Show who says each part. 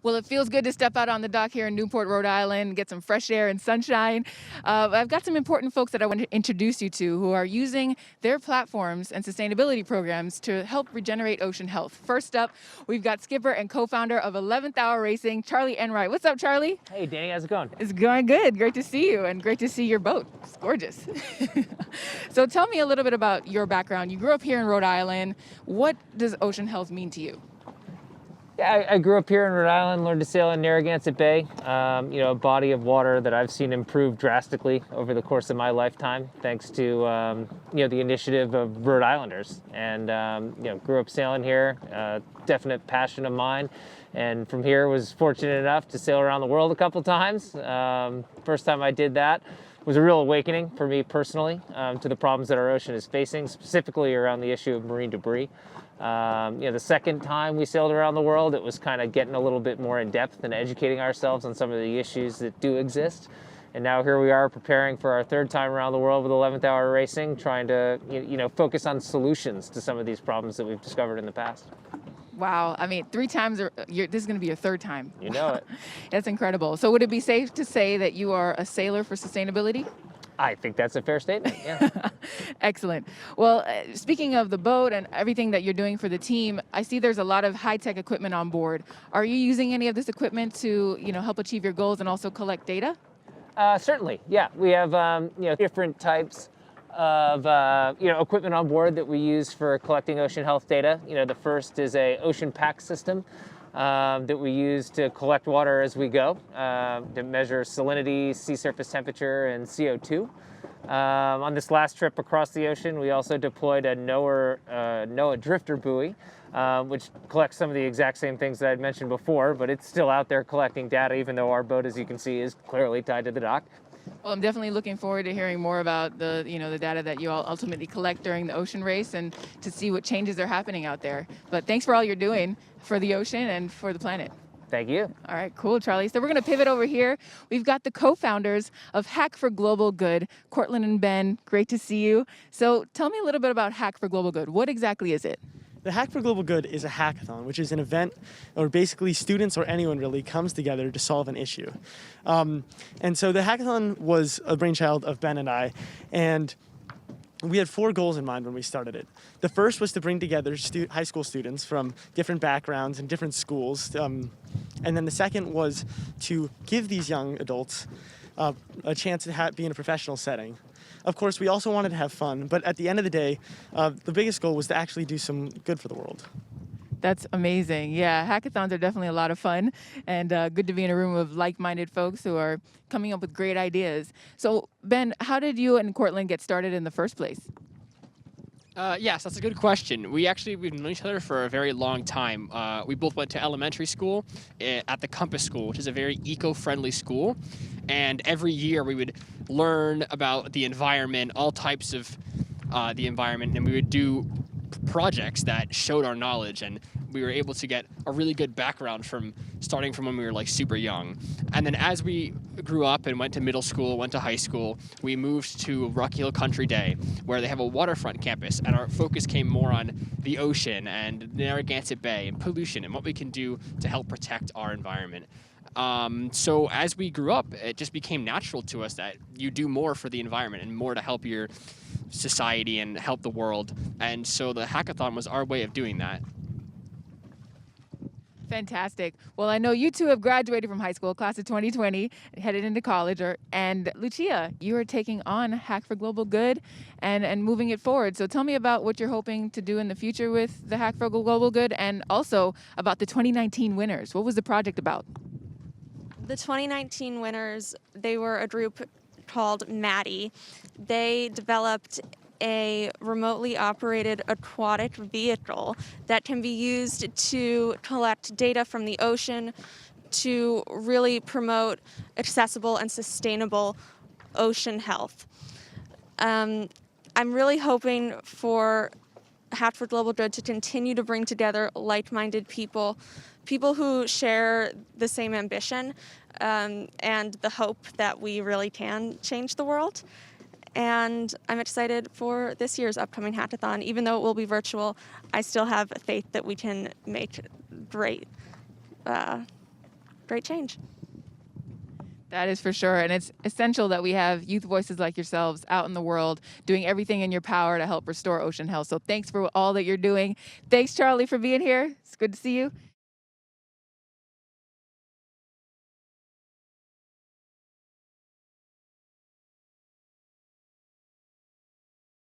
Speaker 1: Well, it feels good to step out on the dock here in Newport, Rhode Island, get some fresh air and sunshine. I've got some important folks that I want to introduce you to who are using their platforms and sustainability programs to help regenerate ocean health. First up, we've got skipper and co-founder of 11th Hour Racing, Charlie Enright. What's up, Charlie?
Speaker 2: Hey, Danny, how's it going?
Speaker 1: It's going good. Great to see you, and great to see your boat. It's gorgeous. So tell me a little bit about your background. You grew up here in Rhode Island. What does ocean health mean to you?
Speaker 2: Yeah, I grew up here in Rhode Island, learned to sail in Narragansett Bay, a body of water that I've seen improve drastically over the course of my lifetime, thanks to, the initiative of Rhode Islanders. And, grew up sailing here, definite passion of mine. And from here was fortunate enough to sail around the world a couple times. First time I did that was a real awakening for me personally to the problems that our ocean is facing, specifically around the issue of marine debris. The second time we sailed around the world, it was kind of getting a little bit more in depth and educating ourselves on some of the issues that do exist. And now here we are preparing for our third time around the world with 11th Hour Racing, trying to focus on solutions to some of these problems that we've discovered in the past.
Speaker 1: Wow. I mean, 3 times, this is going to be your third time.
Speaker 2: You know it.
Speaker 1: That's incredible. So would it be safe to say that you are a sailor for sustainability?
Speaker 2: I think that's a fair statement, yeah.
Speaker 1: Excellent. Well, speaking of the boat and everything that you're doing for the team, I see there's a lot of high-tech equipment on board. Are you using any of this equipment to, help achieve your goals and also collect data?
Speaker 2: Certainly, yeah. We have, different types of, equipment on board that we use for collecting ocean health data. The first is a ocean pack system that we use to collect water as we go, to measure salinity, sea surface temperature, and CO2. On this last trip across the ocean, we also deployed a NOAA drifter buoy, which collects some of the exact same things that I'd mentioned before, but it's still out there collecting data, even though our boat, as you can see, is clearly tied to the dock.
Speaker 1: Well, I'm definitely looking forward to hearing more about the data that you all ultimately collect during the ocean race and to see what changes are happening out there. But thanks for all you're doing for the ocean and for the planet.
Speaker 2: Thank you.
Speaker 1: All right, cool, Charlie. So we're going to pivot over here. We've got the co-founders of Hack for Global Good, Cortland and Ben. Great to see you. So tell me a little bit about Hack for Global Good. What exactly is it?
Speaker 3: The Hack for Global Good is a hackathon, which is an event where basically students or anyone really comes together to solve an issue. And so the hackathon was a brainchild of Ben and I, and we had 4 goals in mind when we started it. The first was to bring together high school students from different backgrounds and different schools. And then the second was to give these young adults a chance to be in a professional setting. Of course, we also wanted to have fun, but at the end of the day, the biggest goal was to actually do some good for the world.
Speaker 1: That's amazing. Yeah, hackathons are definitely a lot of fun, and good to be in a room of like-minded folks who are coming up with great ideas. So, Ben, how did you and Cortland get started in the first place?
Speaker 4: Yes, that's a good question. We've known each other for a very long time. We both went to elementary school at the Compass School, which is a very eco-friendly school. And every year we would learn about the environment, all types of the environment, and we would do projects that showed our knowledge, and we were able to get a really good background starting from when we were super young. And then as we grew up and went to middle school, went to high school, we moved to Rocky Hill Country Day, where they have a waterfront campus, and our focus came more on the ocean and Narragansett Bay and pollution and what we can do to help protect our environment. So as we grew up, it just became natural to us that you do more for the environment and more to help your society and help the world. And so the hackathon was our way of doing that.
Speaker 1: Fantastic. Well, I know you two have graduated from high school, class of 2020, headed into college. And Lucia, you are taking on Hack for Global Good and moving it forward. So tell me about what you're hoping to do in the future with the Hack for Global Good, and also about the 2019 winners. What was the project about?
Speaker 5: The 2019 winners, they were a group called Maddie. They developed a remotely operated aquatic vehicle that can be used to collect data from the ocean to really promote accessible and sustainable ocean health. I'm really hoping for Hack for Global Good to continue to bring together like-minded people who share the same ambition and the hope that we really can change the world. And I'm excited for this year's upcoming hackathon. Even though it will be virtual, I still have faith that we can make great great change.
Speaker 1: That is for sure. And it's essential that we have youth voices like yourselves out in the world doing everything in your power to help restore ocean health. So thanks for all that you're doing. Thanks, Charlie, for being here. It's good to see you.